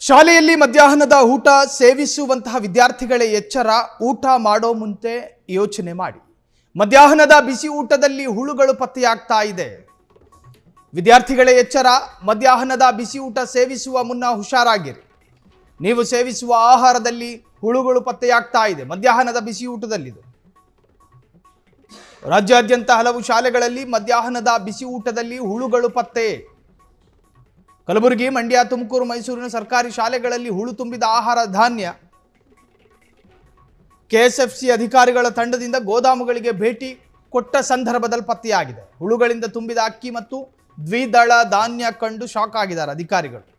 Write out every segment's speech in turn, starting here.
ಶಾಲೆಯಲ್ಲಿ ಮಧ್ಯಾಹ್ನದ ಊಟ ಸೇವಿಸುವಂತಹ ವಿದ್ಯಾರ್ಥಿಗಳೇ ಎಚ್ಚರ. ಊಟ ಮಾಡೋ ಮುಂಚೆ ಯೋಚನೆ ಮಾಡಿ. ಮಧ್ಯಾಹ್ನದ ಬಿಸಿ ಊಟದಲ್ಲಿ ಹುಳುಗಳು ಪತ್ತೆಯಾಗ್ತಾ ಇದೆ. ವಿದ್ಯಾರ್ಥಿಗಳೇ ಎಚ್ಚರ. ಮಧ್ಯಾಹ್ನದ ಬಿಸಿ ಊಟ ಸೇವಿಸುವ ಮುನ್ನ ಹುಷಾರಾಗಿರಿ. ನೀವು ಸೇವಿಸುವ ಆಹಾರದಲ್ಲಿ ಹುಳುಗಳು ಪತ್ತೆಯಾಗ್ತಾ ಇದೆ. ಮಧ್ಯಾಹ್ನದ ಬಿಸಿ ಊಟದಲ್ಲಿದೆ. ರಾಜ್ಯಾದ್ಯಂತ ಹಲವು ಶಾಲೆಗಳಲ್ಲಿ ಮಧ್ಯಾಹ್ನದ ಬಿಸಿ ಊಟದಲ್ಲಿ ಹುಳುಗಳು ಪತ್ತೆ. ಕಲಬುರಗಿ, ಮಂಡ್ಯ, ತುಮಕೂರು, ಮೈಸೂರಿನ ಸರ್ಕಾರಿ ಶಾಲೆಗಳಲ್ಲಿ ಹುಳು ತುಂಬಿದ ಆಹಾರ ಧಾನ್ಯ. ಕೆಎಸ್ಎಫ್ಸಿ ಅಧಿಕಾರಿಗಳ ತಂಡದಿಂದ ಗೋದಾಮುಗಳಿಗೆ ಭೇಟಿ ಕೊಟ್ಟ ಸಂದರ್ಭದಲ್ಲಿ ಪತ್ತೆಯಾಗಿದೆ. ಹುಳುಗಳಿಂದ ತುಂಬಿದ ಅಕ್ಕಿ ಮತ್ತು ದ್ವಿದಳ ಧಾನ್ಯ ಕಂಡು ಶಾಕ್ ಆಗಿದ್ದಾರೆ ಅಧಿಕಾರಿಗಳು.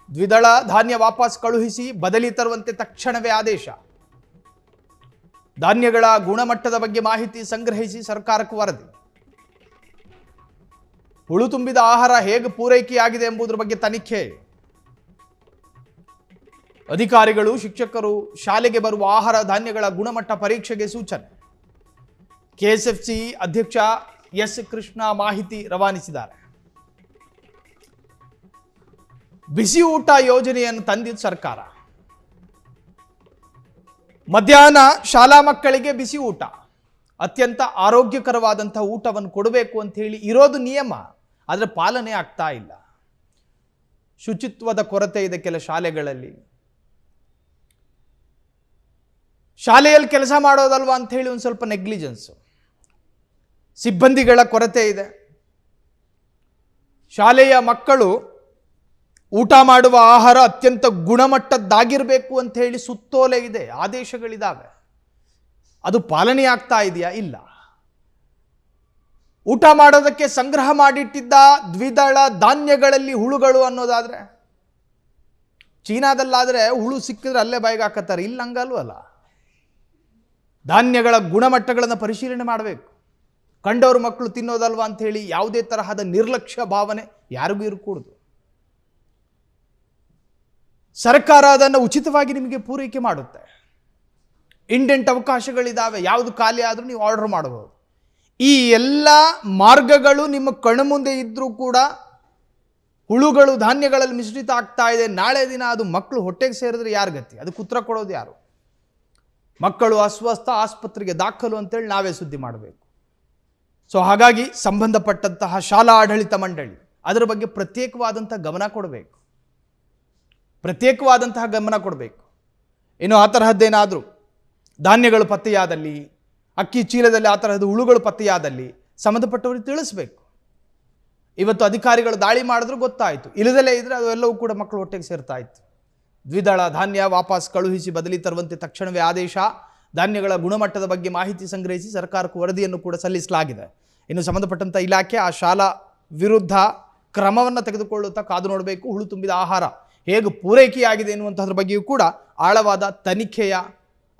ದ್ವಿದಳ ಧಾನ್ಯ ವಾಪಸ್ ಕಳುಹಿಸಿ ಬದಲಿ ತರುವಂತೆ ತಕ್ಷಣವೇ ಆದೇಶ. ಧಾನ್ಯಗಳ ಗುಣಮಟ್ಟದ ಬಗ್ಗೆ ಮಾಹಿತಿ ಸಂಗ್ರಹಿಸಿ ಸರ್ಕಾರಕ್ಕೆ ವರದಿ. ಹುಳು ತುಂಬಿದ ಆಹಾರ ಹೇಗೆ ಪೂರೈಕೆಯಾಗಿದೆ ಎಂಬುದರ ಬಗ್ಗೆ ತನಿಖೆ. ಅಧಿಕಾರಿಗಳು, ಶಿಕ್ಷಕರು ಶಾಲೆಗೆ ಬರುವ ಆಹಾರ ಧಾನ್ಯಗಳ ಗುಣಮಟ್ಟ ಪರೀಕ್ಷೆಗೆ ಸೂಚನೆ. ಕೆಎಸ್ಎಫ್ಸಿ ಅಧ್ಯಕ್ಷ ಎಸ್ ಕೃಷ್ಣ ಮಾಹಿತಿ ರವಾನಿಸಿದ್ದಾರೆ. ಬಿಸಿ ಊಟ ಯೋಜನೆಯನ್ನು ತಂದಿದ್ದ ಸರ್ಕಾರ. ಮಧ್ಯಾಹ್ನ ಶಾಲಾ ಮಕ್ಕಳಿಗೆ ಬಿಸಿ ಊಟ, ಅತ್ಯಂತ ಆರೋಗ್ಯಕರವಾದಂತಹ ಊಟವನ್ನು ಕೊಡಬೇಕು ಅಂತ ಹೇಳಿ ಇರೋದು ನಿಯಮ. ಆದರೆ ಪಾಲನೆ ಆಗ್ತಾ ಇಲ್ಲ. ಶುಚಿತ್ವದ ಕೊರತೆ ಇದೆ ಕೆಲ ಶಾಲೆಗಳಲ್ಲಿ. ಶಾಲೆಯಲ್ಲಿ ಕೆಲಸ ಮಾಡೋದಲ್ವಾ ಅಂತ ಹೇಳಿ ಒಂದು ಸ್ವಲ್ಪ ನೆಗ್ಲಿಜೆನ್ಸು. ಸಿಬ್ಬಂದಿಗಳ ಕೊರತೆ ಇದೆ. ಶಾಲೆಯ ಮಕ್ಕಳು ಊಟ ಮಾಡುವ ಆಹಾರ ಅತ್ಯಂತ ಗುಣಮಟ್ಟದ್ದಾಗಿರಬೇಕು ಅಂತ ಹೇಳಿ ಸುತ್ತೋಲೆ ಇದೆ, ಆದೇಶಗಳಿದ್ದಾವೆ. ಅದು ಪಾಲನೆ ಆಗ್ತಾ ಇದೆಯಾ? ಇಲ್ಲ. ಊಟ ಮಾಡೋದಕ್ಕೆ ಸಂಗ್ರಹ ಮಾಡಿಟ್ಟಿದ್ದ ದ್ವಿದಳ ಧಾನ್ಯಗಳಲ್ಲಿ ಹುಳುಗಳು ಅನ್ನೋದಾದ್ರೆ, ಚೀನಾದಲ್ಲಾದರೆ ಹುಳು ಸಿಕ್ಕಿದ್ರೆ ಅಲ್ಲೇ ಬಾಯಿಗೆ ಹಾಕತ್ತಾರೆ. ಇಲ್ಲಿ ಹಂಗಲ್ವಲ್ಲ. ಧಾನ್ಯಗಳ ಗುಣಮಟ್ಟಗಳನ್ನು ಪರಿಶೀಲನೆ ಮಾಡಬೇಕು. ಕಂಡವ್ರ ಮಕ್ಕಳು ತಿನ್ನೋದಲ್ವಾ ಅಂಥೇಳಿ ಯಾವುದೇ ತರಹದ ನಿರ್ಲಕ್ಷ್ಯ ಭಾವನೆ ಯಾರಿಗೂ ಇರಕೂಡದು. ಸರ್ಕಾರ ಅದನ್ನು ಉಚಿತವಾಗಿ ನಿಮಗೆ ಪೂರೈಕೆ ಮಾಡುತ್ತೆ. ಇಂಡೆಂಟ್ ಅವಕಾಶಗಳಿದ್ದಾವೆ. ಯಾವುದು ಖಾಲಿ ಆದರೂ ನೀವು ಆರ್ಡರ್ ಮಾಡಬಹುದು. ಈ ಎಲ್ಲ ಮಾರ್ಗಗಳು ನಿಮ್ಮ ಕಣ್ಣು ಮುಂದೆ ಇದ್ದರೂ ಕೂಡ ಹುಳುಗಳು ಧಾನ್ಯಗಳಲ್ಲಿ ಮಿಶ್ರಿತ ಆಗ್ತಾ ಇದೆ. ನಾಳೆ ದಿನ ಅದು ಮಕ್ಕಳು ಹೊಟ್ಟೆಗೆ ಸೇರಿದ್ರೆ ಯಾರು ಗತಿ? ಅದಕ್ಕೆ ಉತ್ತರ ಕೊಡೋದು ಯಾರು? ಮಕ್ಕಳು ಅಸ್ವಸ್ಥ, ಆಸ್ಪತ್ರೆಗೆ ದಾಖಲು ಅಂತೇಳಿ ನಾವೇ ಸುದ್ದಿ ಮಾಡಬೇಕು. ಸೊ ಹಾಗಾಗಿ ಸಂಬಂಧಪಟ್ಟಂತಹ ಶಾಲಾ ಆಡಳಿತ ಮಂಡಳಿ ಅದರ ಬಗ್ಗೆ ಪ್ರತ್ಯೇಕವಾದಂತಹ ಗಮನ ಕೊಡಬೇಕು. ಇನ್ನು ಆ ತರಹದ್ದೇನಾದರೂ ಧಾನ್ಯಗಳು ಪತ್ತೆಯಾದಲ್ಲಿ, ಅಕ್ಕಿ ಚೀಲದಲ್ಲಿ ಆ ತರಹದ ಹುಳುಗಳು ಪತ್ತೆಯಾದಲ್ಲಿ ಸಂಬಂಧಪಟ್ಟವರಿಗೆ ತಿಳಿಸ್ಬೇಕು. ಇವತ್ತು ಅಧಿಕಾರಿಗಳು ದಾಳಿ ಮಾಡಿದ್ರು ಗೊತ್ತಾಯಿತು. ಇಲ್ಲದಲೇ ಇದ್ರೆ ಅದು ಎಲ್ಲವೂ ಕೂಡ ಮಕ್ಕಳು ಹೊಟ್ಟೆಗೆ ಸೇರ್ತಾ ಇತ್ತು. ದ್ವಿದಳ ಧಾನ್ಯ ವಾಪಸ್ ಕಳುಹಿಸಿ ಬದಲಿ ತರುವಂತೆ ತಕ್ಷಣವೇ ಆದೇಶ. ಧಾನ್ಯಗಳ ಗುಣಮಟ್ಟದ ಬಗ್ಗೆ ಮಾಹಿತಿ ಸಂಗ್ರಹಿಸಿ ಸರ್ಕಾರಕ್ಕೆ ವರದಿಯನ್ನು ಕೂಡ ಸಲ್ಲಿಸಲಾಗಿದೆ. ಇನ್ನು ಸಂಬಂಧಪಟ್ಟಂಥ ಇಲಾಖೆ ಆ ಶಾಲಾ ವಿರುದ್ಧ ಕ್ರಮವನ್ನು ತೆಗೆದುಕೊಳ್ಳುತ್ತಾ ಕಾದು ನೋಡಬೇಕು. ಹುಳು ತುಂಬಿದ ಆಹಾರ ಹೇಗೆ ಪೂರೈಕೆಯಾಗಿದೆ ಎನ್ನುವಂಥದ್ರ ಬಗ್ಗೆಯೂ ಕೂಡ ಆಳವಾದ ತನಿಖೆಯ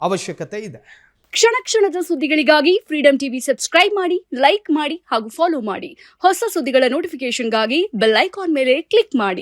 ಅವಶ್ಯಕತೆ ಇದೆ. ಕ್ಷಣ ಕ್ಷಣದ ಸುದ್ದಿಗಳಿಗಾಗಿ ಫ್ರೀಡಂ ಟಿವಿ ಸಬ್ಸ್ಕ್ರೈಬ್ ಮಾಡಿ, ಲೈಕ್ ಮಾಡಿ ಹಾಗೂ ಫಾಲೋ ಮಾಡಿ. ಹೊಸ ಸುದ್ದಿಗಳ ನೋಟಿಫಿಕೇಶನ್ಗಾಗಿ ಬೆಲ್ ಐಕಾನ್ ಮೇಲೆ ಕ್ಲಿಕ್ ಮಾಡಿ.